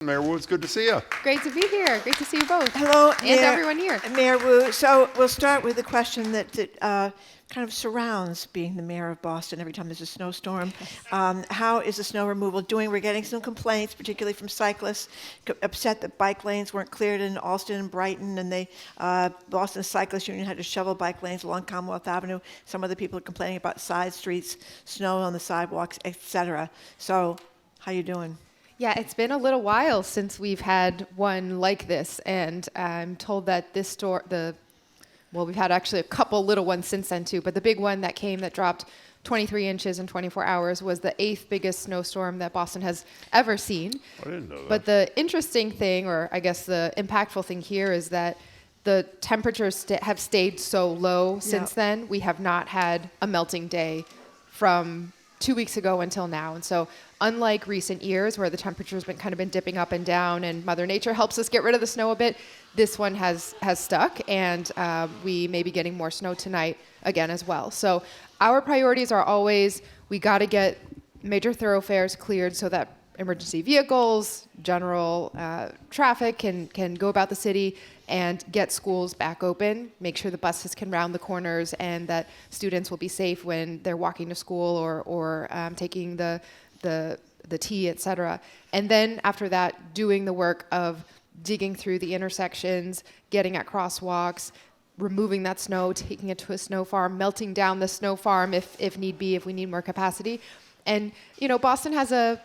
Mayor Wu, it's good to see you. Great to be here. Great to see you both. Hello, and Mayor, everyone here. Mayor Wu. So we'll start with the question that kind of surrounds being the mayor of Boston every time there's a snowstorm. How is the snow removal doing? We're getting some complaints, particularly from cyclists, upset that bike lanes weren't cleared in Alston and Brighton, and they Boston Cyclists Union had to shovel bike lanes along Commonwealth Avenue. Some other people are complaining about side streets, snow on the sidewalks, etc. So, how you doing? Yeah, it's been a little while since we've had one like this, and I'm told that we've had actually a couple little ones since then too, but the big one that came that dropped 23 inches in 24 hours was the 8th biggest snowstorm that Boston has ever seen. I didn't know that. But the interesting thing, or I guess the impactful thing here, is that the temperatures have stayed so low since then. We have not had a melting day from 2 weeks ago until now. And so unlike recent years where the temperature's been dipping up and down and Mother Nature helps us get rid of the snow a bit, this one has stuck, and we may be getting more snow tonight again as well. So our priorities are always, we got to get major thoroughfares cleared so that emergency vehicles, general traffic can go about the city, and get schools back open, make sure the buses can round the corners, and that students will be safe when they're walking to school or taking the T, et cetera. And then after that, doing the work of digging through the intersections, getting at crosswalks, removing that snow, taking it to a snow farm, melting down the snow farm if need be, if we need more capacity. And, Boston has a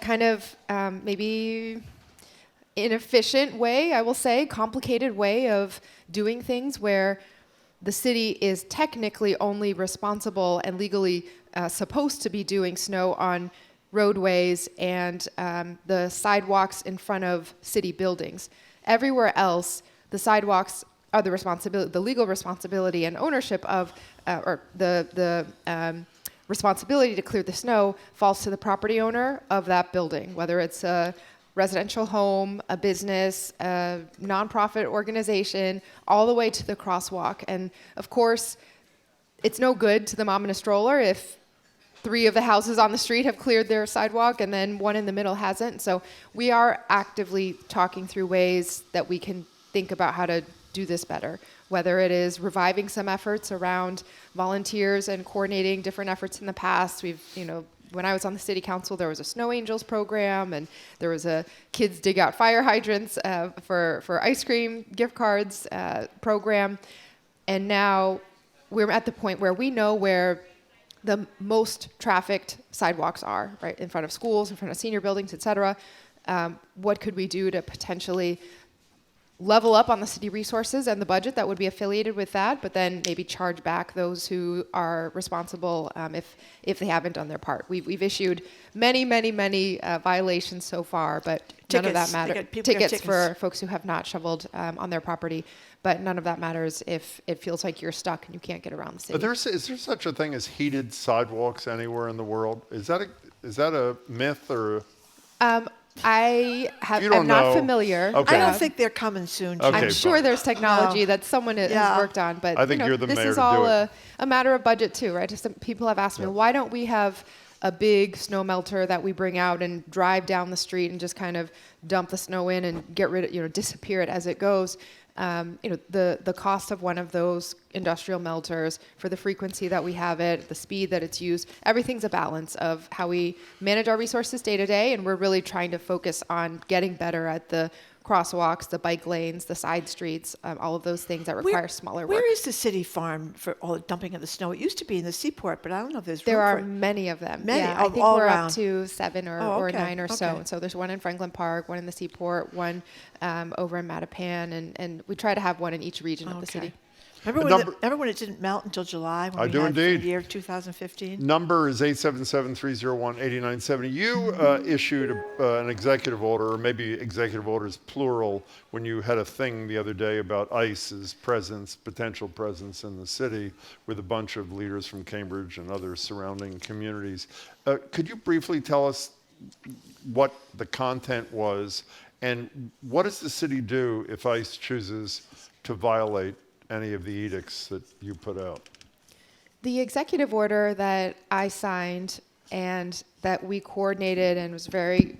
kind of maybe inefficient way, I will say, complicated way of doing things where the city is technically only responsible and legally supposed to be doing snow on roadways and the sidewalks in front of city buildings. Everywhere else, the sidewalks are the legal responsibility and ownership of, or the responsibility to clear the snow falls to the property owner of that building, whether it's a residential home, a business, a nonprofit organization, all the way to the crosswalk. And of course, it's no good to the mom in a stroller if 3 of the houses on the street have cleared their sidewalk and then one in the middle hasn't. So we are actively talking through ways that we can think about how to do this better, whether it is reviving some efforts around volunteers and coordinating different efforts in the past. We've, when I was on the city council, there was a Snow Angels program, and there was a kids dig out fire hydrants for ice cream gift cards program. And now we're at the point where we know where the most trafficked sidewalks are, right, in front of schools, in front of senior buildings, et cetera. What could we do to potentially level up on the city resources and the budget that would be affiliated with that, but then maybe charge back those who are responsible if they haven't done their part. We've issued many violations so far, but none of that matters. Tickets for folks who have not shoveled on their property, but none of that matters if it feels like you're stuck and you can't get around the city. Is there such a thing as heated sidewalks anywhere in the world? Is that a myth or? I'm not familiar. Okay. I don't think they're coming soon. Okay, I'm sure there's technology that someone has worked on, but I think you're the this mayor is to all do it. a matter of budget too, right? Just people have asked me, why don't we have a big snow melter that we bring out and drive down the street and just kind of dump the snow in and get rid of, disappear it as it goes? The cost of one of those industrial melters, for the frequency that we have it, the speed that it's used, everything's a balance of how we manage our resources day to day, and we're really trying to focus on getting better at the crosswalks, the bike lanes, the side streets, all of those things that require smaller work. Where is the city farm for all the dumping of the snow? It used to be in the seaport, but I don't know if there's room There are for it. many of them. Many? Yeah, Oh, I think all we're around. up to 7 or 9 or so. Okay. And so there's one in Franklin Park, one in the Seaport, one over in Mattapan, and we try to have one in each region of the city. Remember when it didn't melt until July? When I do indeed. The year 2015? Number is 877-301-8970. You issued an executive order, or maybe executive orders plural, when you had a thing the other day about ICE's potential presence in the city with a bunch of leaders from Cambridge and other surrounding communities. Could you briefly tell us what the content was, and what does the city do if ICE chooses to violate any of the edicts that you put out? The executive order that I signed and that we coordinated and was very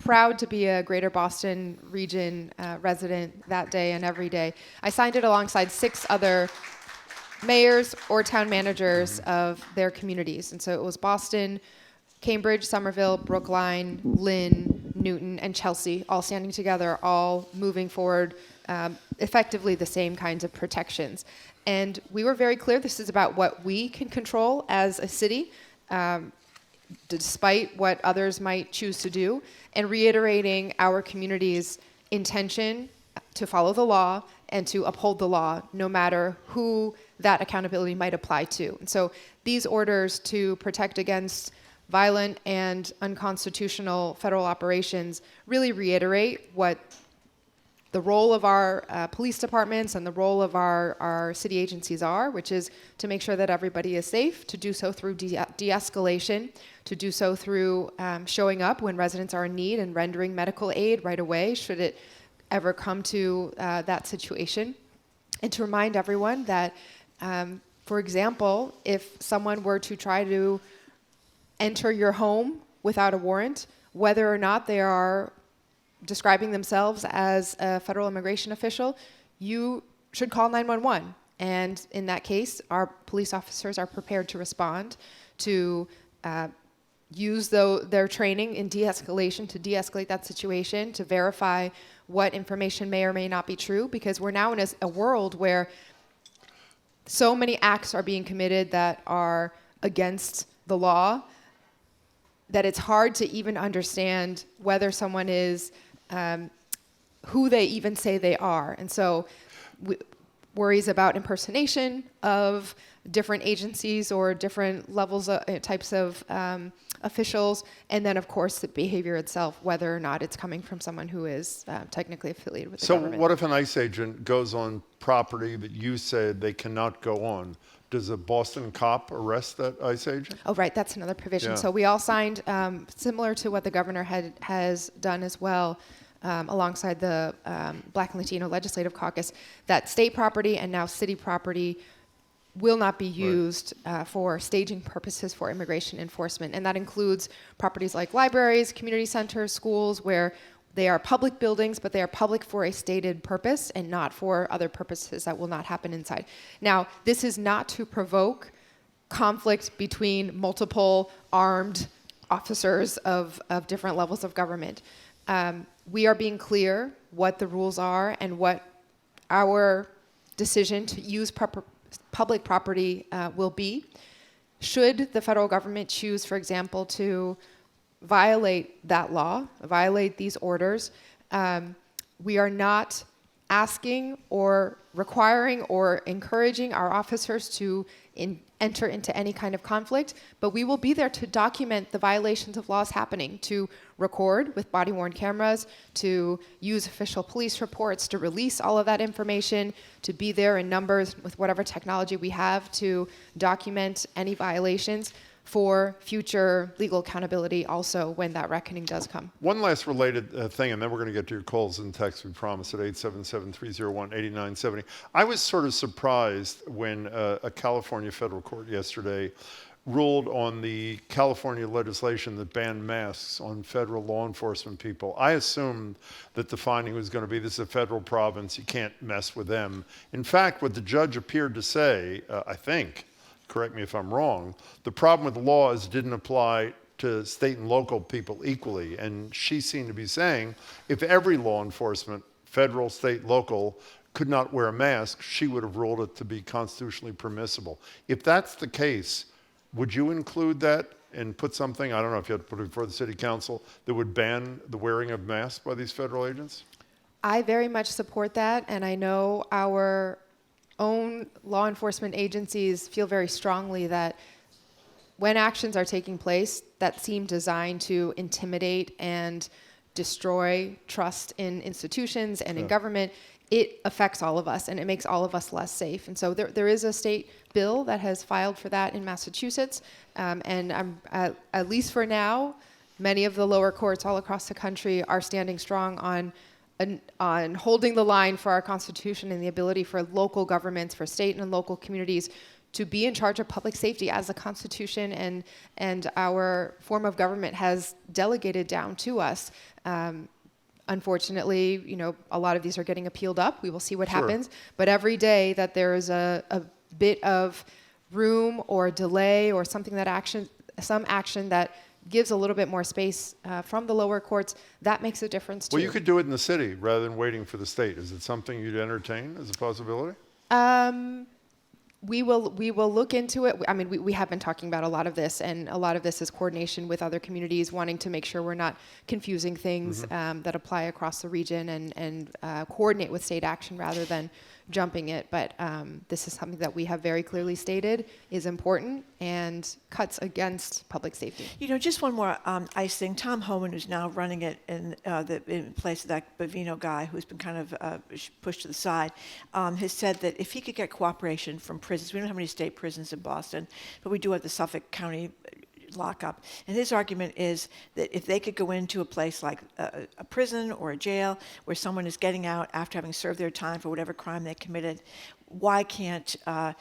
proud to be a Greater Boston region resident that day and every day. I signed it alongside 6 other mayors or town managers of their communities. And so it was Boston, Cambridge, Somerville, Brookline, Lynn, Newton, and Chelsea, all standing together, all moving forward effectively the same kinds of protections. And we were very clear this is about what we can control as a city, despite what others might choose to do, and reiterating our community's intention to follow the law and to uphold the law, no matter who that accountability might apply to. And so these orders to protect against violent and unconstitutional federal operations really reiterate what the role of our police departments and the role of our city agencies are, which is to make sure that everybody is safe, to do so through de-escalation, to do so through showing up when residents are in need and rendering medical aid right away, should it ever come to that situation. And to remind everyone that, for example, if someone were to try to enter your home without a warrant, whether or not they are describing themselves as a federal immigration official, you should call 911. And in that case, our police officers are prepared to respond, to use their training in de-escalation to de-escalate that situation, to verify what information may or may not be true, because we're now in a world where so many acts are being committed that are against the law that it's hard to even understand whether someone is who they even say they are. And so worries about impersonation of different agencies or different levels of types of officials, and then of course the behavior itself, whether or not it's coming from someone who is technically affiliated with the government. So what if an ICE agent goes on property that you said they cannot go on? Does a Boston cop arrest that ICE agent? Oh, right, that's another provision. Yeah. So we all signed, similar to what the governor has done as well, alongside the Black and Latino Legislative Caucus, that state property and now city property will not be used for staging purposes for immigration enforcement. And that includes properties like libraries, community centers, schools, where they are public buildings, but they are public for a stated purpose and not for other purposes that will not happen inside. Now, this is not to provoke conflict between multiple armed officers of different levels of government. We are being clear what the rules are and what our decision to use public property will be. Should the federal government choose, for example, to violate that law, violate these orders, we are not asking or requiring or encouraging our officers to enter into any kind of conflict, but we will be there to document the violations of laws happening, to record with body-worn cameras, to use official police reports, to release all of that information, to be there in numbers with whatever technology we have to document any violations for future legal accountability also when that reckoning does come. One last related thing, and then we're going to get to your calls and texts, we promise, at 877-301-8970. I was sort of surprised when a California federal court yesterday ruled on the California legislation that banned masks on federal law enforcement people. I assumed that the finding was going to be this is a federal province, you can't mess with them. In fact, what the judge appeared to say, I think, correct me if I'm wrong, the problem with the law is it didn't apply to state and local people equally. And she seemed to be saying if every law enforcement, federal, state, local, could not wear a mask, she would have ruled it to be constitutionally permissible. If that's the case, would you include that and put something, I don't know if you had to put it before the city council, that would ban the wearing of masks by these federal agents? I very much support that, and I know our own law enforcement agencies feel very strongly that when actions are taking place that seem designed to intimidate and destroy trust in institutions and in government, it affects all of us and it makes all of us less safe. And so there is a state bill that has filed for that in Massachusetts, and I'm, at least for now, many of the lower courts all across the country are standing strong on holding the line for our Constitution and the ability for local governments, for state and local communities to be in charge of public safety as the Constitution and our form of government has delegated down to us. Unfortunately, a lot of these are getting appealed up. We will see what happens. But every day that there is a bit of room or delay or some action that gives a little bit more space from the lower courts, that makes a difference too. Well, you could do it in the city rather than waiting for the state. Is it something you'd entertain as a possibility? We will look into it. I mean, we have been talking about a lot of this, and a lot of this is coordination with other communities, wanting to make sure we're not confusing things that apply across the region, and coordinate with state action rather than jumping it. But this is something that we have very clearly stated is important and cuts against public safety. Just one more ICE thing. Tom Homan, who's now running it in place of that Bavino guy who's been kind of pushed to the side, has said that if he could get cooperation from prisons, we don't have any state prisons in Boston, but we do have the Suffolk County lockup. And his argument is that if they could go into a place like a prison or a jail where someone is getting out after having served their time for whatever crime they committed, why can't the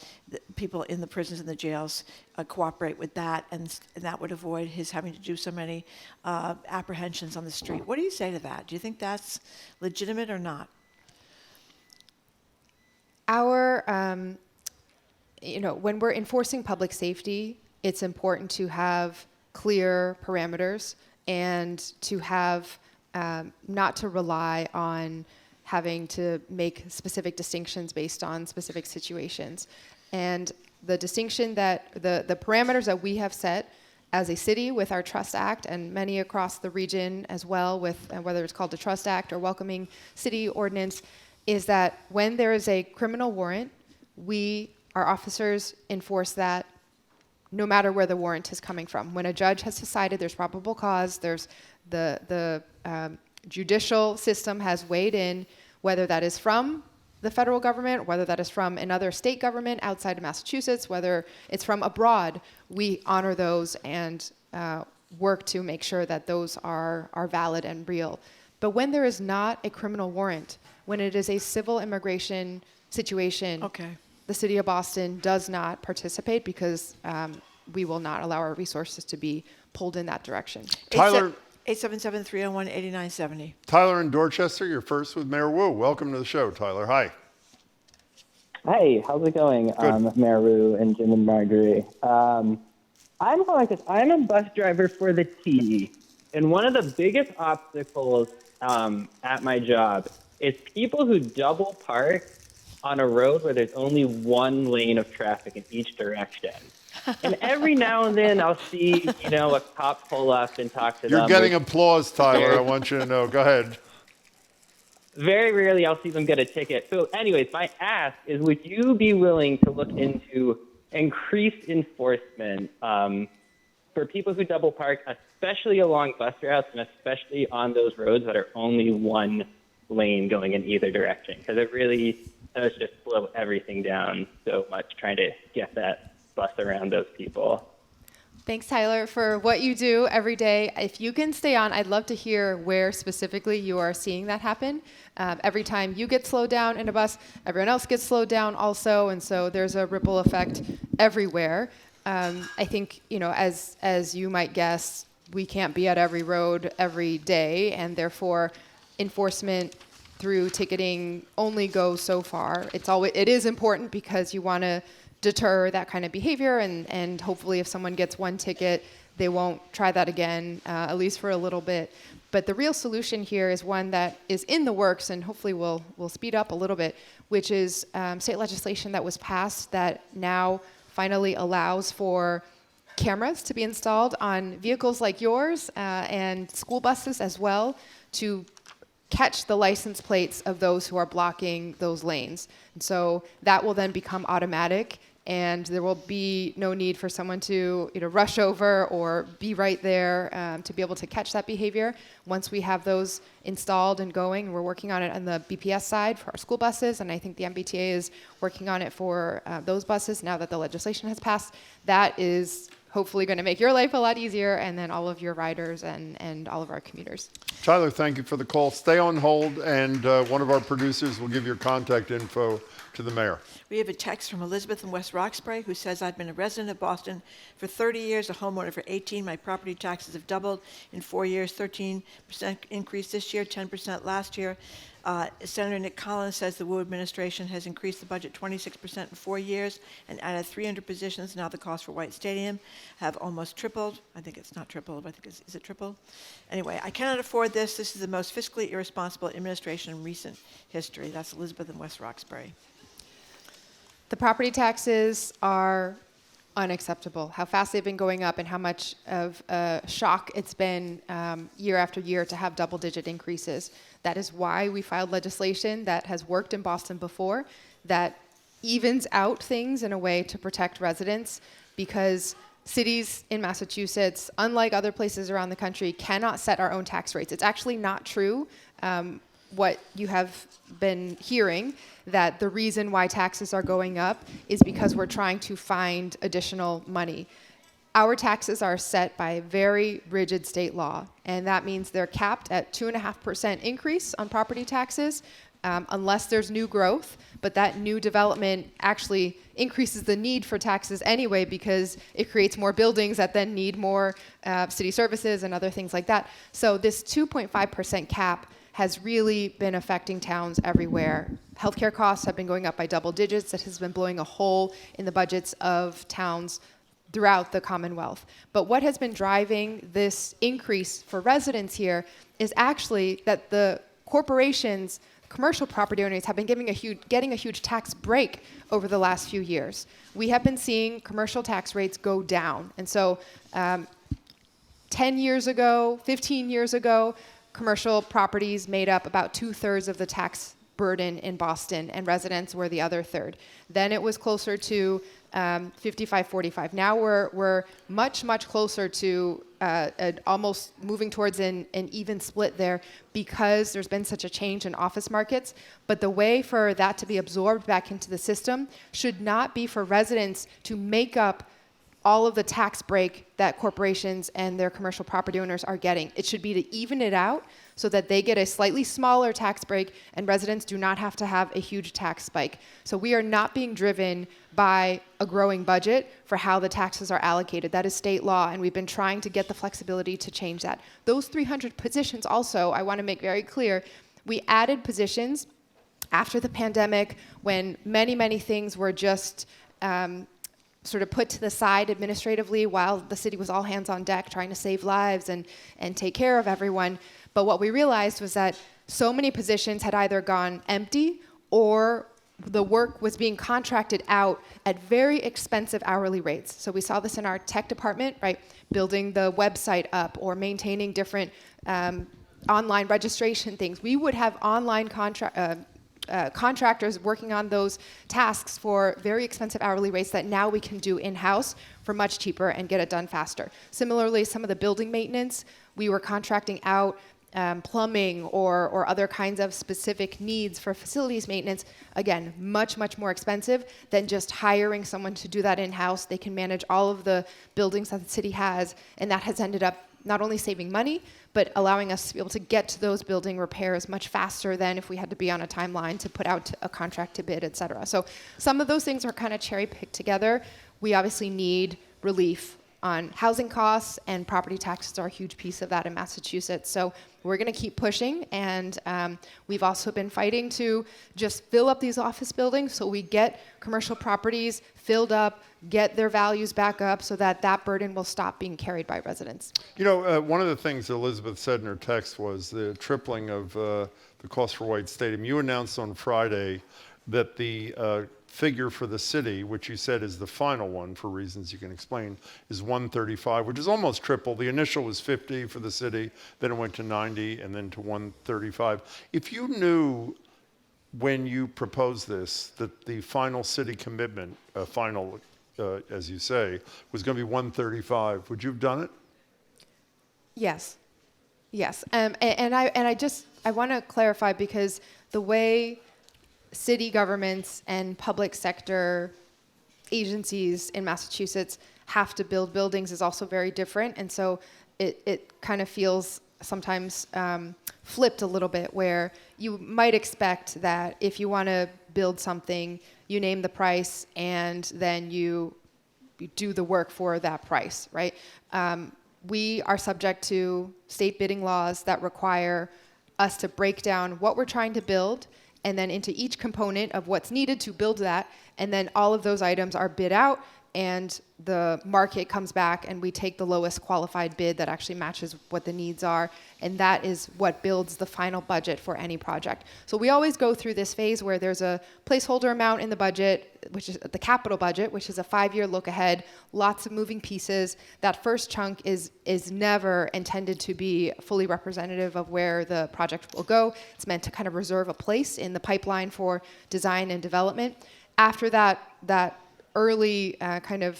people in the prisons and the jails cooperate with that, and that would avoid his having to do so many apprehensions on the street? What do you say to that? Do you think that's legitimate or not? Our, when we're enforcing public safety, it's important to have clear parameters and to have not to rely on having to make specific distinctions based on specific situations. And the distinction that the parameters that we have set as a city with our Trust Act, and many across the region as well, with whether it's called the Trust Act or Welcoming City Ordinance, is that when there is a criminal warrant, our officers enforce that no matter where the warrant is coming from. When a judge has decided there's probable cause, there's the judicial system has weighed in, whether that is from the federal government, whether that is from another state government outside of Massachusetts, whether it's from abroad, we honor those and work to make sure that those are valid and real. But when there is not a criminal warrant, when it is a civil immigration situation, the city of Boston does not participate because we will not allow our resources to be pulled in that direction. Tyler. 877-301-8970. Tyler in Dorchester, you're first with Mayor Wu. Welcome to the show, Tyler. Hi. Hey, how's it going, Mayor Wu and Jim and Marjorie? I'm calling because I'm a bus driver for the T, and one of the biggest obstacles at my job is people who double park on a road where there's only one lane of traffic in each direction. And every now and then I'll see, a cop pull up and talk to them. You're getting applause, Tyler. I want you to know. Go ahead. Very rarely I'll see them get a ticket. So anyways, my ask is, would you be willing to look into increased enforcement for people who double park, especially along bus routes and especially on those roads that are only one lane going in either direction? Because it really does just slow everything down so much trying to get that bus around those people. Thanks, Tyler, for what you do every day. If you can stay on, I'd love to hear where specifically you are seeing that happen. Every time you get slowed down in a bus, everyone else gets slowed down also, and so there's a ripple effect everywhere. I think, as you might guess, we can't be at every road every day, and therefore enforcement through ticketing only goes so far. It is important because you want to deter that kind of behavior, and hopefully if someone gets one ticket, they won't try that again, at least for a little bit. But the real solution here is one that is in the works, and hopefully will speed up a little bit, which is state legislation that was passed that now finally allows for cameras to be installed on vehicles like yours and school buses as well, to catch the license plates of those who are blocking those lanes. And so that will then become automatic, and there will be no need for someone to rush over or be right there to be able to catch that behavior. Once we have those installed and going, we're working on it on the BPS side for our school buses, and I think the MBTA is working on it for those buses now that the legislation has passed. That is hopefully going to make your life a lot easier, and then all of your riders and all of our commuters. Tyler, thank you for the call. Stay on hold, and one of our producers will give your contact info to the mayor. We have a text from Elizabeth in West Roxbury who says, I've been a resident of Boston for 30 years, a homeowner for 18. My property taxes have doubled in 4 years, 13% increase this year, 10% last year. Senator Nick Collins says the Wu administration has increased the budget 26% in 4 years and added 300 positions. Now the cost for White Stadium have almost tripled. I think it's not tripled, but I think is it tripled? Anyway, I cannot afford this. This is the most fiscally irresponsible administration in recent history. That's Elizabeth in West Roxbury. The property taxes are unacceptable. How fast they've been going up and how much of a shock it's been year after year to have double-digit increases. That is why we filed legislation that has worked in Boston before, that evens out things in a way to protect residents, because cities in Massachusetts, unlike other places around the country, cannot set our own tax rates. It's actually not true what you have been hearing, that the reason why taxes are going up is because we're trying to find additional money. Our taxes are set by very rigid state law, and that means they're capped at 2.5% increase on property taxes unless there's new growth, but that new development actually increases the need for taxes anyway because it creates more buildings that then need more city services and other things like that. So this 2.5% cap has really been affecting towns everywhere. Healthcare costs have been going up by double digits. That has been blowing a hole in the budgets of towns throughout the Commonwealth. But what has been driving this increase for residents here is actually that the corporations, commercial property owners, have been getting a huge tax break over the last few years. We have been seeing commercial tax rates go down. And so 10 years ago, 15 years ago, commercial properties made up about 2/3 of the tax burden in Boston, and residents were the other third. Then it was closer to 55-45. Now we're much closer to almost moving towards an even split there, because there's been such a change in office markets. But the way for that to be absorbed back into the system should not be for residents to make up all of the tax break that corporations and their commercial property owners are getting. It should be to even it out so that they get a slightly smaller tax break and residents do not have to have a huge tax spike. So we are not being driven by a growing budget for how the taxes are allocated. That is state law, and we've been trying to get the flexibility to change that. Those 300 positions also, I want to make very clear, we added positions after the pandemic when many things were just sort of put to the side administratively while the city was all hands on deck trying to save lives and take care of everyone. But what we realized was that so many positions had either gone empty or the work was being contracted out at very expensive hourly rates. So we saw this in our tech department, right? Building the website up or maintaining different online registration things. We would have online contractors working on those tasks for very expensive hourly rates that now we can do in-house for much cheaper and get it done faster. Similarly, some of the building maintenance, we were contracting out plumbing or other kinds of specific needs for facilities maintenance. Again, much more expensive than just hiring someone to do that in-house. They can manage all of the buildings that the city has, and that has ended up not only saving money, but allowing us to be able to get to those building repairs much faster than if we had to be on a timeline to put out a contract to bid, et cetera. So some of those things are kind of cherry-picked together. We obviously need relief on housing costs, and property taxes are a huge piece of that in Massachusetts. So we're going to keep pushing, and we've also been fighting to just fill up these office buildings so we get commercial properties filled up, get their values back up so that that burden will stop being carried by residents. You know, one of the things Elizabeth said in her text was the tripling of the cost for White Stadium. You announced on Friday that the figure for the city, which you said is the final one for reasons you can explain, is 135, which is almost triple. The initial was 50 for the city, then it went to 90, and then to 135. If you knew when you proposed this that the final city commitment, as you say, was going to be 135, would you have done it? Yes. And I want to clarify, because the way city governments and public sector agencies in Massachusetts have to build buildings is also very different. And so it kind of feels sometimes flipped a little bit, where you might expect that if you want to build something, you name the price and then you do the work for that price, right? We are subject to state bidding laws that require us to break down what we're trying to build and then into each component of what's needed to build that. And then all of those items are bid out, and the market comes back and we take the lowest qualified bid that actually matches what the needs are. And that is what builds the final budget for any project. So we always go through this phase where there's a placeholder amount in the budget, which is the capital budget, which is a 5-year look ahead, lots of moving pieces. That first chunk is never intended to be fully representative of where the project will go. It's meant to kind of reserve a place in the pipeline for design and development. After that early kind of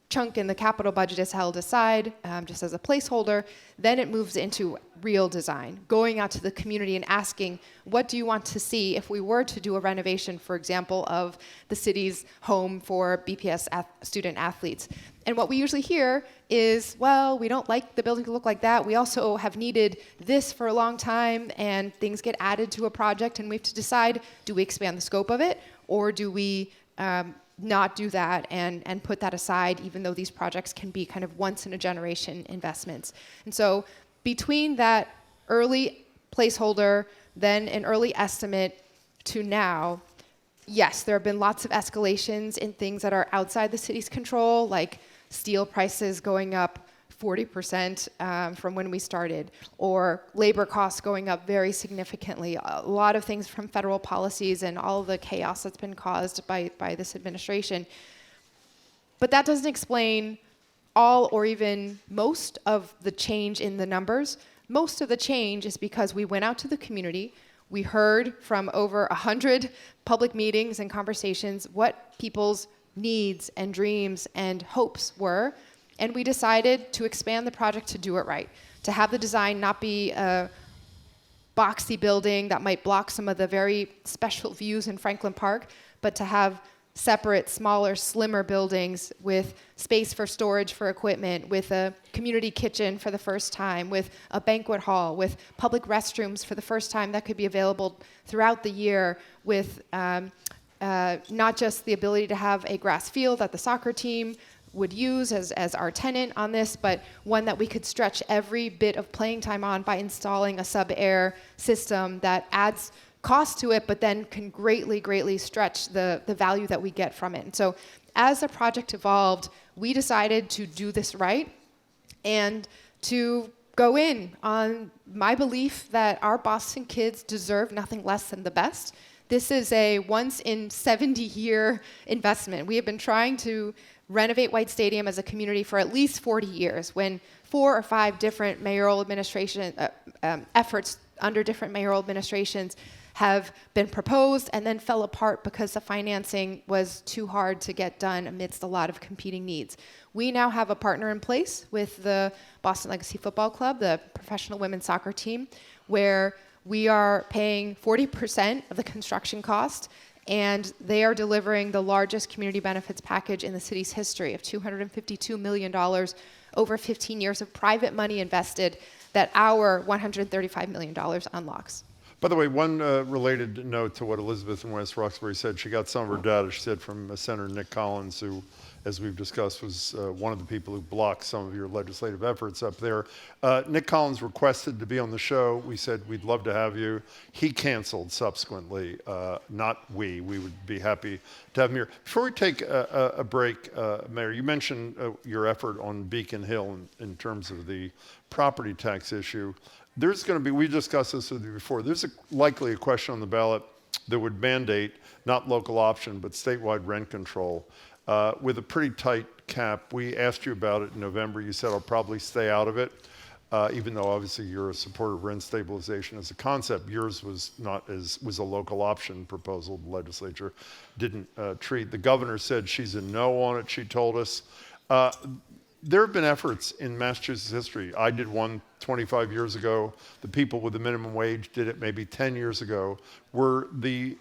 chunk in the capital budget is held aside just as a placeholder. Then it moves into real design, going out to the community and asking, what do you want to see if we were to do a renovation, for example, of the city's home for BPS student athletes? And what we usually hear is, well, we don't like the building to look like that. We also have needed this for a long time, and things get added to a project, and we have to decide, do we expand the scope of it, or do we not do that and put that aside, even though these projects can be kind of once-in-a-generation investments. And so between that early placeholder, then an early estimate, to now, yes, there have been lots of escalations in things that are outside the city's control, like steel prices going up 40% from when we started, or labor costs going up very significantly. A lot of things from federal policies and all the chaos that's been caused by this administration. But that doesn't explain all or even most of the change in the numbers. Most of the change is because we went out to the community. We heard from over 100 public meetings and conversations what people's needs and dreams and hopes were. And we decided to expand the project to do it right, to have the design not be a boxy building that might block some of the very special views in Franklin Park, but to have separate, smaller, slimmer buildings with space for storage for equipment, with a community kitchen for the first time, with a banquet hall, with public restrooms for the first time that could be available throughout the year, with not just the ability to have a grass field that the soccer team would use as our tenant on this, but one that we could stretch every bit of playing time on by installing a sub-air system that adds cost to it, but then can greatly stretch the value that we get from it. And so as the project evolved, we decided to do this right and to go in on my belief that our Boston kids deserve nothing less than the best. This is a once in 70-year investment. We have been trying to renovate White Stadium as a community for at least 40 years, when 4 or 5 different mayoral administration efforts under different mayoral administrations have been proposed and then fell apart because the financing was too hard to get done amidst a lot of competing needs. We now have a partner in place with the Boston Legacy Football Club, the professional women's soccer team, where we are paying 40% of the construction cost, and they are delivering the largest community benefits package in the city's history of $252 million, over 15 years of private money invested, that our $135 million unlocks. By the way, one related note to what Elizabeth in West Roxbury said, she got some of her data, she said, from Senator Nick Collins, who, as we've discussed, was one of the people who blocked some of your legislative efforts up there. Nick Collins requested to be on the show. We said, we'd love to have you. He canceled subsequently, not we. We would be happy to have him here. Before we take a break, Mayor, you mentioned your effort on Beacon Hill in terms of the property tax issue. There's going to be, we discussed this with you before, there's likely a question on the ballot that would mandate not local option, but statewide rent control with a pretty tight cap. We asked you about it in November. You said, I'll probably stay out of it, even though obviously you're a supporter of rent stabilization as a concept. Yours was was a local option proposal the legislature didn't treat. The governor said she's a no on it, she told us. There have been efforts in Massachusetts history. I did one 25 years ago. The people with the minimum wage did it maybe 10 years ago, where the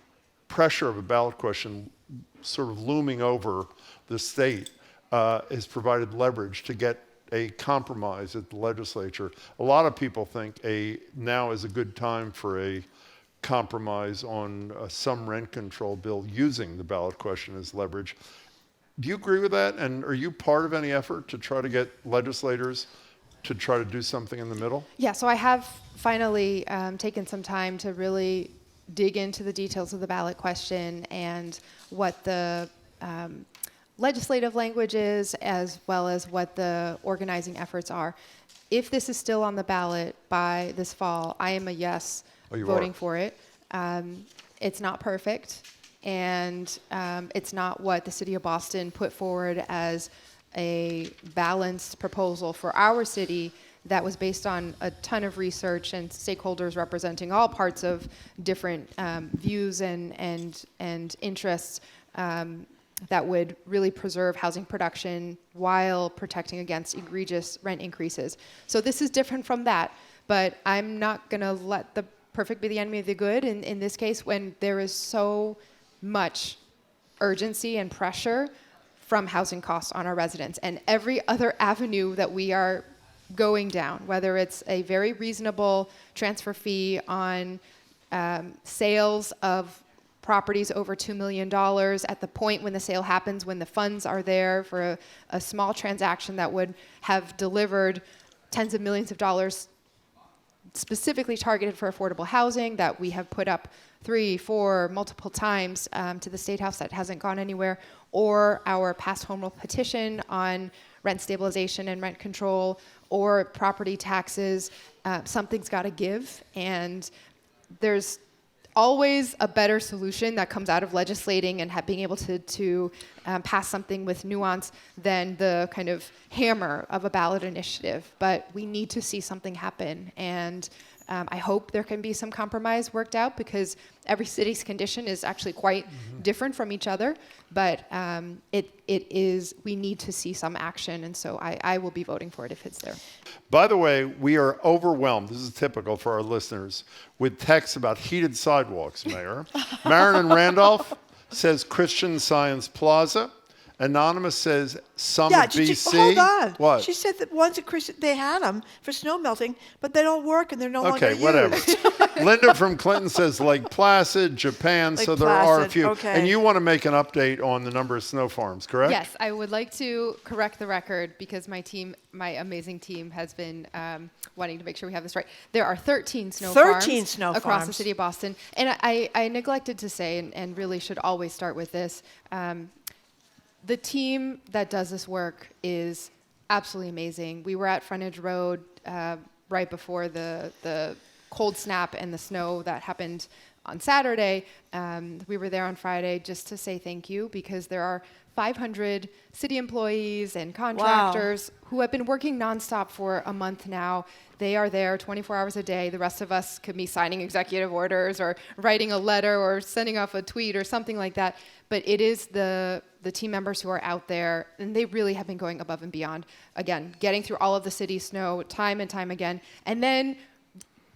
pressure of a ballot question sort of looming over the state has provided leverage to get a compromise at the legislature. A lot of people think now is a good time for a compromise on some rent control bill using the ballot question as leverage. Do you agree with that? And are you part of any effort to try to get legislators to try to do something in the middle? Yeah, so I have finally taken some time to really dig into the details of the ballot question and what the legislative language is, as well as what the organizing efforts are. If this is still on the ballot by this fall, I am a yes voting for it. It's not perfect, and it's not what the city of Boston put forward as a balanced proposal for our city that was based on a ton of research and stakeholders representing all parts of different views and interests that would really preserve housing production while protecting against egregious rent increases. So this is different from that, but I'm not going to let the perfect be the enemy of the good in this case when there is so much urgency and pressure from housing costs on our residents, and every other avenue that we are going down, whether it's a very reasonable transfer fee on sales of properties over $2 million at the point when the sale happens, when the funds are there for a small transaction that would have delivered tens of millions of dollars specifically targeted for affordable housing that we have put up 3, 4, multiple times to the State House that hasn't gone anywhere, or our past home rule petition on rent stabilization and rent control, or property taxes. Something's got to give, and there's always a better solution that comes out of legislating and being able to pass something with nuance than the kind of hammer of a ballot initiative. But we need to see something happen, and I hope there can be some compromise worked out, because every city's condition is actually quite different from each other. But we need to see some action, and so I will be voting for it if it's there. By the way, we are overwhelmed, this is typical for our listeners, with texts about heated sidewalks, Mayor. Marilyn Randolph says Christian Science Plaza. Anonymous says Summit BC. Hold on. What? She said that ones at Christian, they had them for snow melting, but they don't work and they're no longer used. Okay, whatever. Linda from Clinton says Lake Placid, Japan. Lake So there are a Placid, few. okay. And you want to make an update on the number of snow farms, correct? Yes, I would like to correct the record because my amazing team has been wanting to make sure we have this right. There are 13 snow farms across the city of Boston. And I neglected to say, and really should always start with this, the team that does this work is absolutely amazing. We were at Frontage Road right before the cold snap and the snow that happened on Saturday. We were there on Friday just to say thank you, because there are 500 city employees and contractors who have been working nonstop for a month now. They are there 24 hours a day. The rest of us could be signing executive orders or writing a letter or sending off a tweet or something like that. But it is the team members who are out there, and they really have been going above and beyond. Again, getting through all of the city's snow time and time again, and then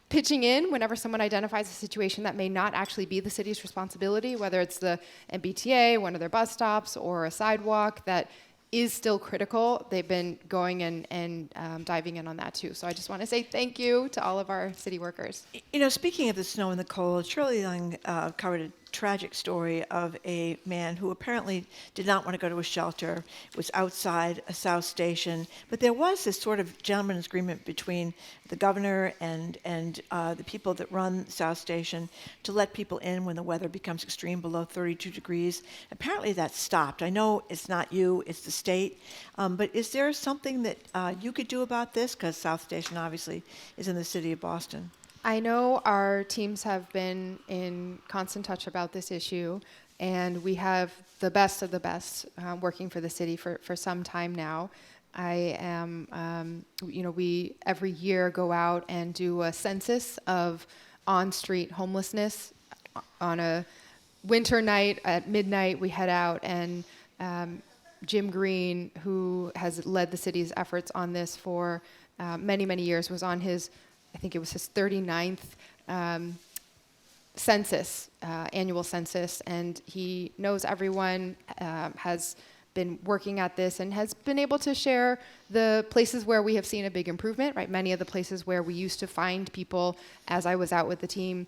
pitching in whenever someone identifies a situation that may not actually be the city's responsibility, whether it's the MBTA, one of their bus stops, or a sidewalk that is still critical. They've been going and diving in on that too. So I just want to say thank you to all of our city workers. You know, speaking of the snow and the cold, Shirley Young covered a tragic story of a man who apparently did not want to go to a shelter, was outside a South Station, but there was this sort of gentleman's agreement between the governor and the people that run South Station to let people in when the weather becomes extreme below 32 degrees. Apparently that stopped. I know it's not you, it's the state, but is there something that you could do about this? Because South Station obviously is in the city of Boston. I know our teams have been in constant touch about this issue, and we have the best of the best working for the city for some time now. I am, we every year go out and do a census of on-street homelessness. On a winter night at midnight, we head out, and Jim Green, who has led the city's efforts on this for many, many years, was on his, I think it was his 39th census, annual census, and he knows everyone, has been working at this and has been able to share the places where we have seen a big improvement, right? Many of the places where we used to find people as I was out with the team,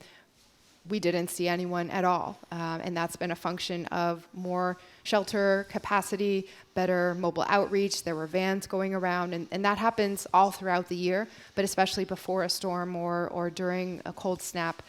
we didn't see anyone at all. And that's been a function of more shelter capacity, better mobile outreach. There were vans going around, and that happens all throughout the year, but especially before a storm or during a cold snap.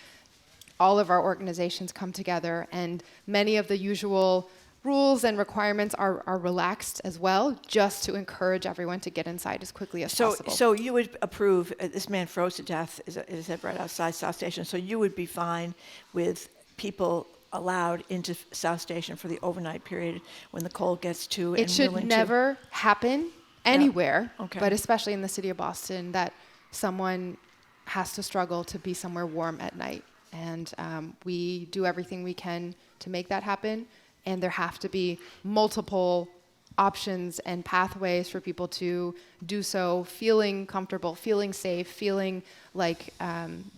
All of our organizations come together, and many of the usual rules and requirements are relaxed as well, just to encourage everyone to get inside as quickly as possible. So you would approve, this man froze to death, is that right outside South Station, so you would be fine with people allowed into South Station for the overnight period when the cold gets to and it should willing never happen anywhere, Okay. but especially in the city of Boston, that someone has to struggle to be somewhere warm at night. And we do everything we can to make that happen. And there have to be multiple options and pathways for people to do so, feeling comfortable, feeling safe, feeling like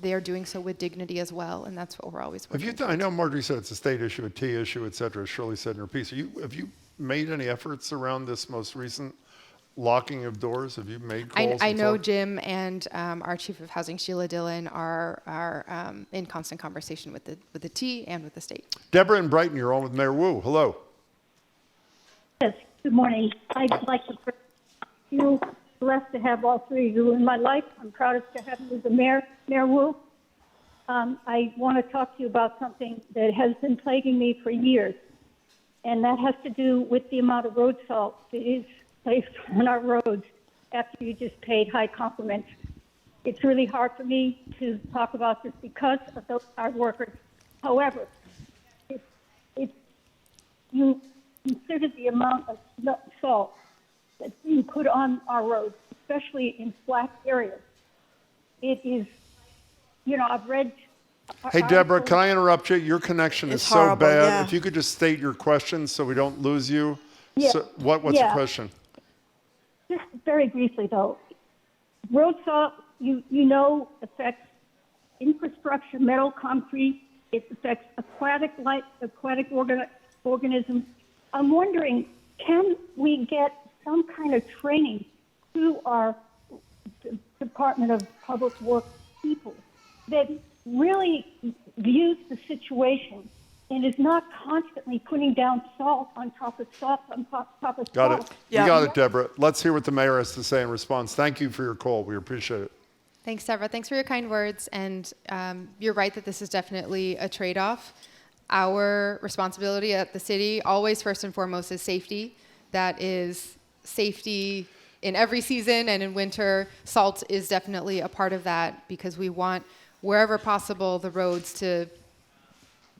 they're doing so with dignity as well. And that's what we're always working I know Marjorie said it's a state issue, a T issue, et cetera, as Shirley said in her piece. Have you made any efforts around this most recent locking of doors? Have you made calls? I know and Jim and our chief of housing, Sheila Dillon, are in constant conversation with the T and with the state. Deborah in Brighton, you're on with Mayor Wu. Hello. Yes, good morning. I'd like to feel blessed to have all three of you in my life. I'm proudest to have you as the mayor, Mayor Wu. I want to talk to you about something that has been plaguing me for years, and that has to do with the amount of road salt that is placed on our roads after you just paid high compliments. It's really hard for me to talk about this because of those hard workers. However, if you consider the amount of salt that's being put on our roads, especially in flat areas, it is, I've read. Hey, Deborah, can I interrupt you? Your connection is It's so horrible, bad. yeah. If you could just state your question so we don't lose you. Yeah. So what's the question? Just very briefly, though, road salt, affects infrastructure, metal, concrete. It affects aquatic organisms. I'm wondering, can we get some kind of training to our Department of Public Works people that really views the situation and is not constantly putting down salt on top of salt on top of salt? Got it. Yeah. You got it, Deborah. Let's hear what the mayor has to say in response. Thank you for your call. We appreciate it. Thanks, Deborah. Thanks for your kind words. And you're right that this is definitely a trade-off. Our responsibility at the city, always first and foremost, is safety. That is safety in every season, and in winter, salt is definitely a part of that because we want, wherever possible, the roads to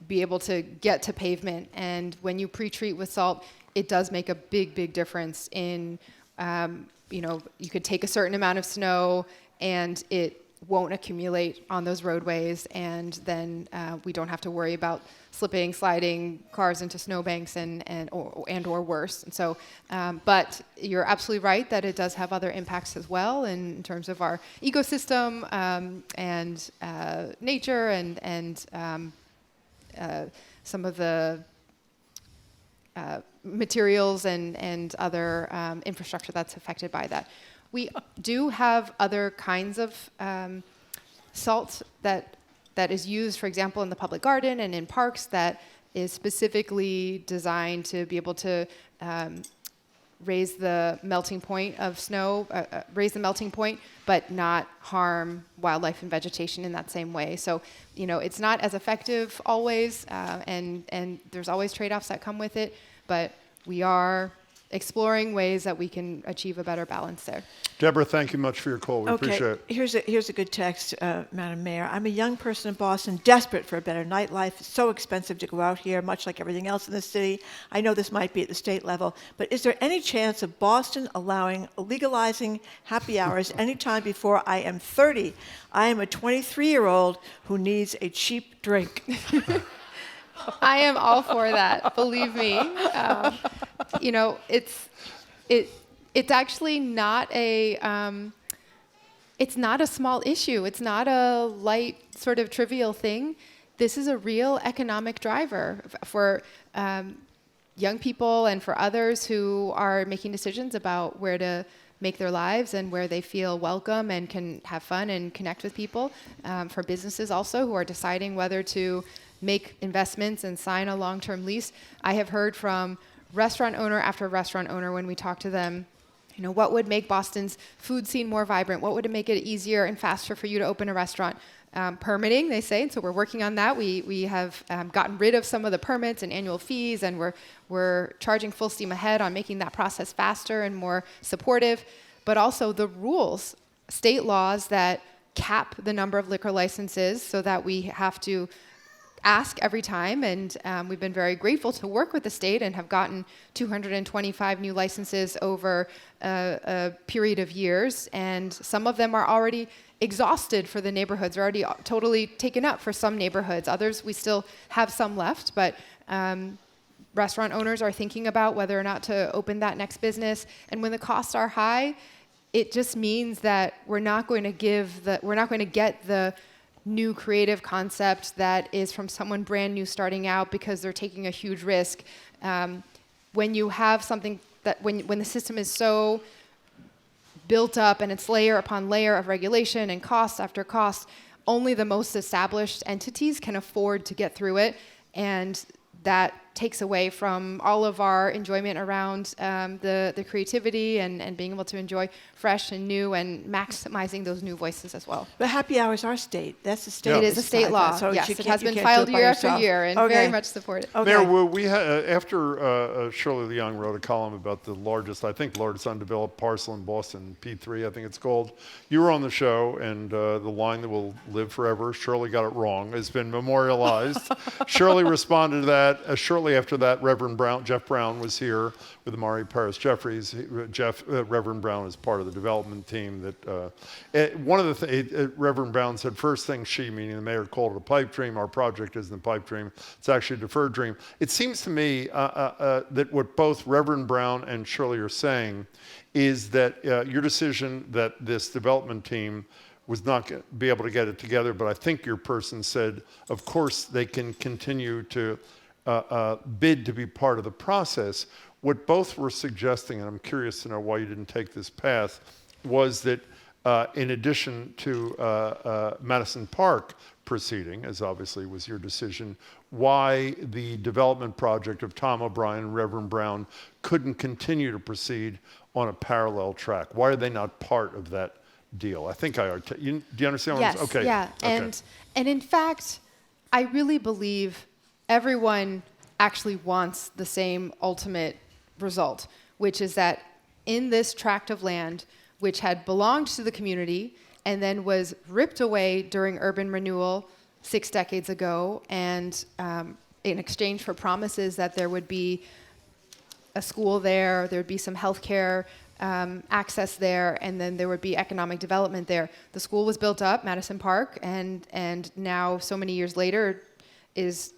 be able to get to pavement. And when you pre-treat with salt, it does make a big, big difference in, you could take a certain amount of snow and it won't accumulate on those roadways, and then we don't have to worry about slipping, sliding cars into snowbanks or worse. And so, but you're absolutely right that it does have other impacts as well in terms of our ecosystem and nature and some of the materials and other infrastructure that's affected by that. We do have other kinds of salt that is used, for example, in the public garden and in parks that is specifically designed to be able to raise the melting point of snow, but not harm wildlife and vegetation in that same way. So, it's not as effective always, and there's always trade-offs that come with it, but we are exploring ways that we can achieve a better balance there. Deborah, thank you much for your call. We appreciate it. Here's a good text, Madam Mayor. I'm a young person in Boston, desperate for a better nightlife. It's so expensive to go out here, much like everything else in the city. I know this might be at the state level, but is there any chance of Boston legalizing happy hours anytime before I am 30? I am a 23-year-old who needs a cheap drink. I am all for that. Believe me. It's actually not it's not a small issue. It's not a light sort of trivial thing. This is a real economic driver for young people and for others who are making decisions about where to make their lives and where they feel welcome and can have fun and connect with people. For businesses also who are deciding whether to make investments and sign a long-term lease. I have heard from restaurant owner after restaurant owner when we talk to them, you know, what would make Boston's food scene more vibrant? What would make it easier and faster for you to open a restaurant? Permitting, they say, and so we're working on that. We have gotten rid of some of the permits and annual fees, and we're charging full steam ahead on making that process faster and more supportive. But also the rules, state laws that cap the number of liquor licenses so that we have to ask every time, and we've been very grateful to work with the state and have gotten 225 new licenses over a period of years, and some of them are already exhausted for the neighborhoods, are already totally taken up for some neighborhoods. Others, we still have some left, but restaurant owners are thinking about whether or not to open that next business, and when the costs are high, it just means that we're not going to get the new creative concept that is from someone brand new starting out because they're taking a huge risk. When you have something that, when the system is so built up and it's layer upon layer of regulation and cost after cost, only the most established entities can afford to get through it, and that takes away from all of our enjoyment around the creativity and being able to enjoy fresh and new and maximizing those new voices as well. But happy hours are state. That's the state. It is a state law. So yes, you it can't- has you been can't do filed it by year after yourself. year and Okay. very much supported. Okay. Mayor Wu, we after Shirley Leung wrote a column about the largest undeveloped parcel in Boston, P3, I think it's called. You were on the show, and the line that will live forever, Shirley got it wrong, has been memorialized. Shirley responded to that. Shortly after that, Jeff Brown was here with Amari Paris Jeffries. Reverend Brown is part of the development team. One of the things Reverend Brown said, first thing she, meaning the mayor, called it a pipe dream. Our project isn't a pipe dream. It's actually a deferred dream. It seems to me that what both Reverend Brown and Shirley are saying is that your decision that this development team was not going to be able to get it together, but I think your person said, of course, they can continue to bid to be part of the process. What both were suggesting, and I'm curious to know why you didn't take this path, was that in addition to Madison Park proceeding, as obviously was your decision, why the development project of Tom O'Brien and Reverend Brown couldn't continue to proceed on a parallel track. Why are they not part of that deal? I think do you understand what Yes, I'm saying? Okay. yeah. Okay. And in fact, I really believe everyone actually wants the same ultimate result, which is that in this tract of land, which had belonged to the community and then was ripped away during urban renewal 6 decades ago, and in exchange for promises that there would be a school there, there would be some healthcare access there, and then there would be economic development there. The school was built up, Madison Park, and now so many years later is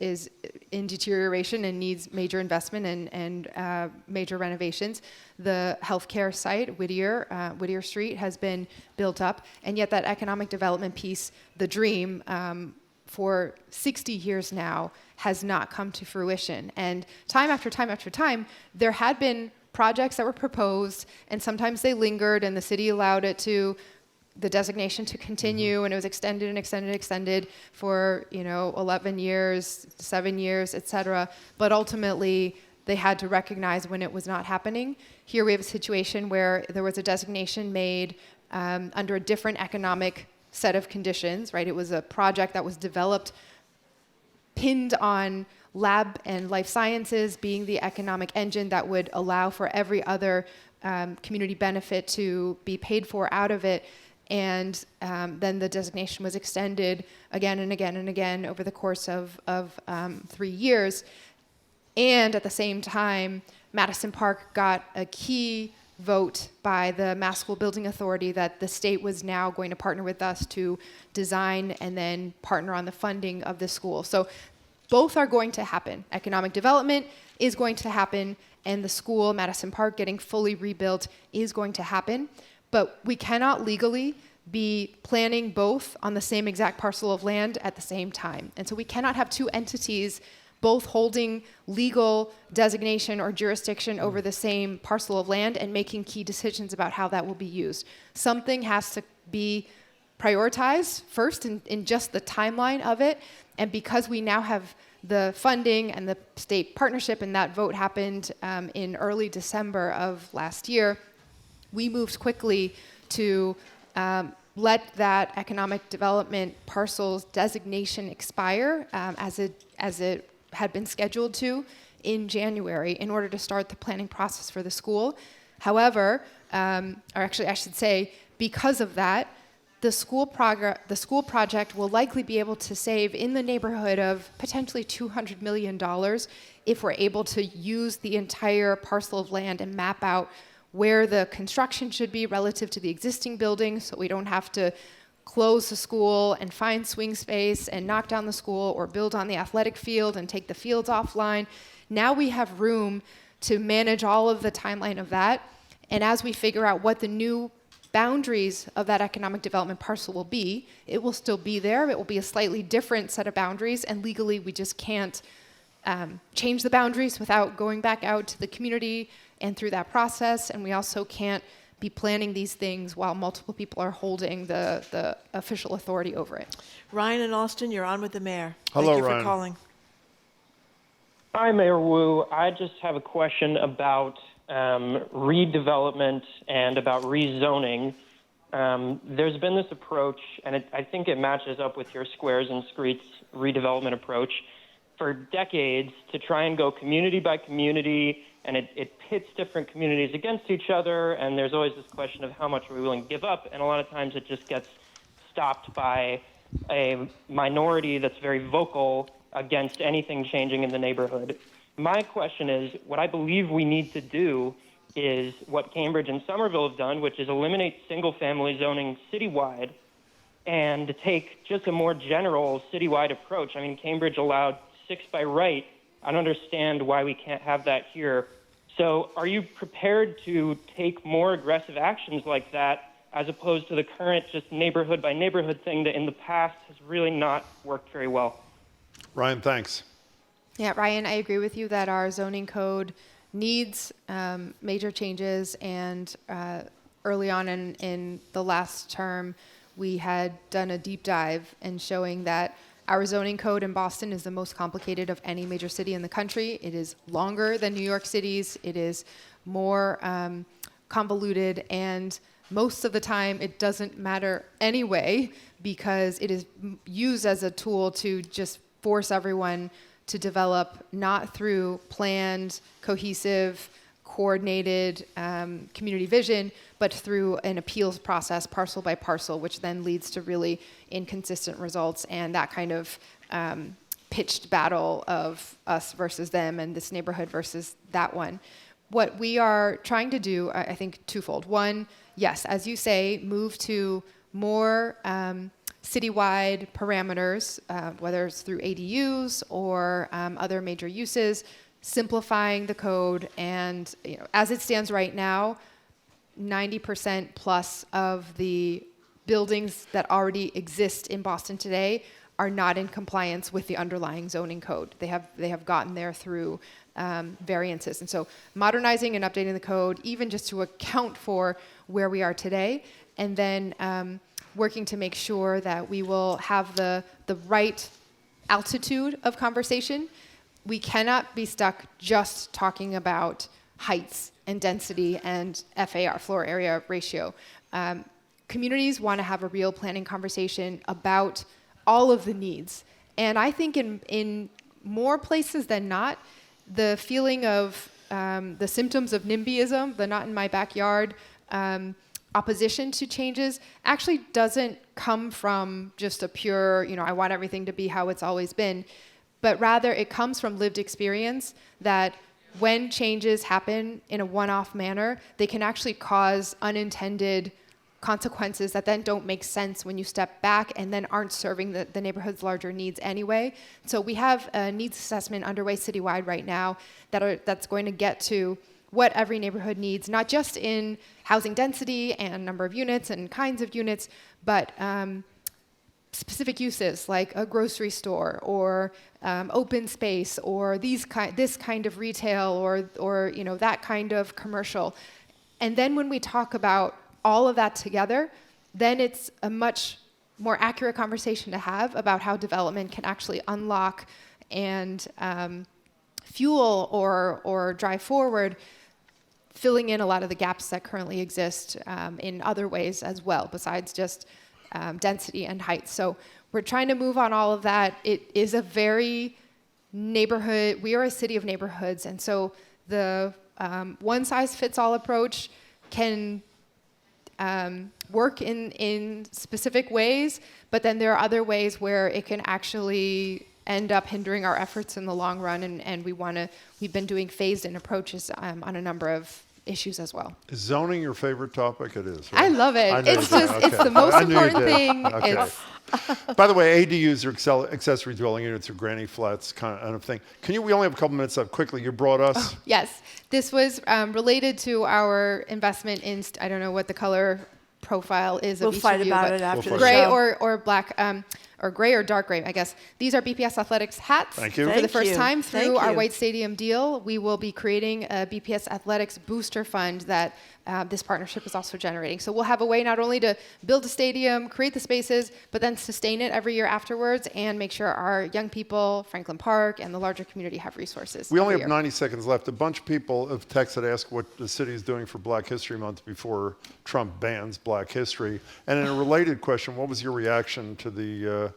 in deterioration and needs major investment and major renovations. The healthcare site, Whittier Street, has been built up, and yet that economic development piece, the dream, for 60 years now, has not come to fruition. And time after time after time, there had been projects that were proposed, and sometimes they lingered, and the city allowed the designation to continue, and it was extended and extended and extended for 11 years, 7 years, etc. But ultimately, they had to recognize when it was not happening. Here we have a situation where there was a designation made under a different economic set of conditions, right? It was a project that was developed, pinned on lab and life sciences being the economic engine that would allow for every other community benefit to be paid for out of it. And then the designation was extended again and again and again over the course of 3 years. And at the same time, Madison Park got a key vote by the Mass School Building Authority that the state was now going to partner with us to design and then partner on the funding of the school. So both are going to happen. Economic development is going to happen, and the school, Madison Park, getting fully rebuilt is going to happen. But we cannot legally be planning both on the same exact parcel of land at the same time. And so we cannot have two entities both holding legal designation or jurisdiction over the same parcel of land and making key decisions about how that will be used. Something has to be prioritized first in just the timeline of it. And because we now have the funding and the state partnership, and that vote happened in early December of last year, we moved quickly to let that economic development parcel's designation expire as it had been scheduled to in January in order to start the planning process for the school. However, or actually I should say, because of that, the school project will likely be able to save in the neighborhood of potentially $200 million if we're able to use the entire parcel of land and map out where the construction should be relative to the existing building, so we don't have to close the school and find swing space and knock down the school or build on the athletic field and take the fields offline. Now we have room to manage all of the timeline of that. And as we figure out what the new boundaries of that economic development parcel will be, it will still be there. It will be a slightly different set of boundaries, and legally we just can't change the boundaries without going back out to the community and through that process. And we also can't be planning these things while multiple people are holding the official authority over it. Ryan and Austin, you're on with the mayor. Hello, Thank you Ryan. for calling. Hi, Mayor Wu. I just have a question about redevelopment and about rezoning. There's been this approach, and I think it matches up with your squares and streets redevelopment approach for decades, to try and go community by community, and it pits different communities against each other, and there's always this question of how much are we willing to give up, and a lot of times it just gets stopped by a minority that's very vocal against anything changing in the neighborhood. My question is, what I believe we need to do is what Cambridge and Somerville have done, which is eliminate single-family zoning citywide and take just a more general citywide approach. I mean, Cambridge allowed 6 by right. I don't understand why we can't have that here. So are you prepared to take more aggressive actions like that, as opposed to the current just neighborhood by neighborhood thing that in the past has really not worked very well? Ryan, thanks. Yeah, Ryan, I agree with you that our zoning code needs major changes, and early on in the last term, we had done a deep dive in showing that our zoning code in Boston is the most complicated of any major city in the country. It is longer than New York City's. It is more convoluted, and most of the time it doesn't matter anyway, because it is used as a tool to just force everyone to develop not through planned, cohesive, coordinated community vision, but through an appeals process, parcel by parcel, which then leads to really inconsistent results and that kind of pitched battle of us versus them and this neighborhood versus that one. What we are trying to do, I think, twofold. One, yes, as you say, move to more citywide parameters, whether it's through ADUs or other major uses, simplifying the code. And as it stands right now, 90% plus of the buildings that already exist in Boston today are not in compliance with the underlying zoning code. They have gotten there through variances. And so modernizing and updating the code, even just to account for where we are today, and then working to make sure that we will have the right altitude of conversation. We cannot be stuck just talking about heights and density and FAR, floor area ratio. Communities want to have a real planning conversation about all of the needs. And I think in more places than not, the feeling of the symptoms of NIMBYism, the not in my backyard, opposition to changes actually doesn't come from just a pure, I want everything to be how it's always been, but rather it comes from lived experience that when changes happen in a one-off manner, they can actually cause unintended consequences that then don't make sense when you step back and then aren't serving the neighborhood's larger needs anyway. So we have a needs assessment underway citywide right now that's going to get to what every neighborhood needs, not just in housing density and number of units and kinds of units, but specific uses like a grocery store or open space or this kind of retail or that kind of commercial. And then when we talk about all of that together, then it's a much more accurate conversation to have about how development can actually unlock and fuel or drive forward, filling in a lot of the gaps that currently exist in other ways as well, besides just density and height. So we're trying to move on all of that. It is a very neighborhood, we are a city of neighborhoods, and so the one-size-fits-all approach can work in specific ways, but then there are other ways where it can actually end up hindering our efforts in the long run, and we've been doing phased-in approaches on a number of issues as well. Is zoning your favorite topic? It is, right? I love it. I know It's you do. just, it's Okay. the most I knew you important did. thing. Okay. By the way, ADUs are accessory dwelling units or granny flats kind of thing. We only have a couple minutes left. Quickly, you brought us. Yes, this was related to our investment in, I don't know what the color profile is We'll of each fight of you, about but it after the gray show. or black, or gray or dark gray, I guess. These are BPS Athletics hats. Thank you. For the Thank first you. time through Thank our you. White Stadium deal, we will be creating a BPS Athletics booster fund that this partnership is also generating. So we'll have a way not only to build a stadium, create the spaces, but then sustain it every year afterwards and make sure our young people, Franklin Park, and the larger community have resources. We only every have year. 90 seconds left. A bunch of people have texted ask what the city is doing for Black History Month before Trump bans Black history. And in a related question, what was your reaction to the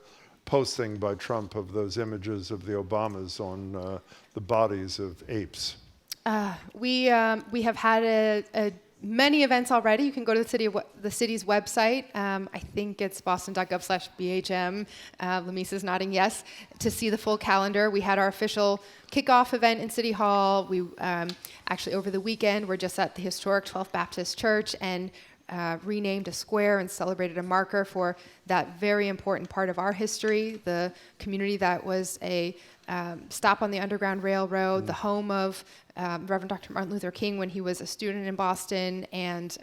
posting by Trump of those images of the Obamas on the bodies of apes? We have had many events already. You can go to the city's website. I think it's boston.gov/BHM. Lamisa's is nodding yes, to see the full calendar. We had our official kickoff event in City Hall. We actually over the weekend we're just at the historic 12th Baptist Church and renamed a square and celebrated a marker for that very important part of our history, the community that was a stop on the Underground Railroad, the home of Reverend Dr. Martin Luther King when he was a student in Boston, and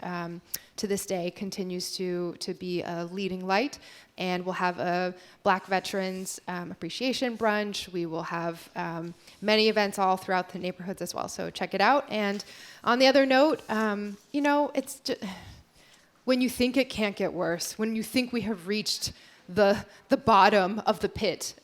to this day continues to be a leading light. And we'll have a Black Veterans Appreciation Brunch. We will have many events all throughout the neighborhoods as well. So check it out. And on the other note, it's just, when you think it can't get worse, when you think we have reached the bottom of the pit,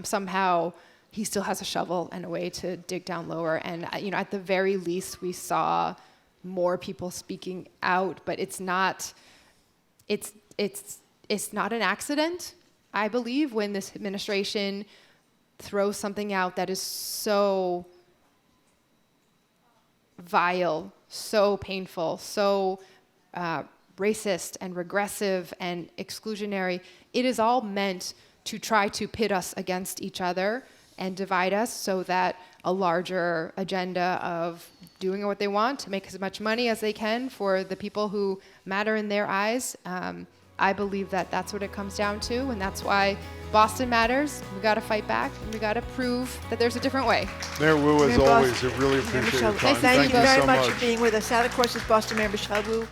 somehow he still has a shovel and a way to dig down lower. And at the very least, we saw more people speaking out, but it's not an accident, I believe, when this administration throws something out that is so vile, so painful, so racist and regressive and exclusionary. It is all meant to try to pit us against each other and divide us so that a larger agenda of doing what they want to make as much money as they can for the people who matter in their eyes. I believe that that's what it comes down to, and that's why Boston matters. We got to fight back, and we got to prove that there's a different way. Mayor Wu, as Mayor always, I Boston- really Mayor appreciate Michelle, your time. thank you so very much much. for being with us. That, of course, is Boston Mayor Michelle Wu.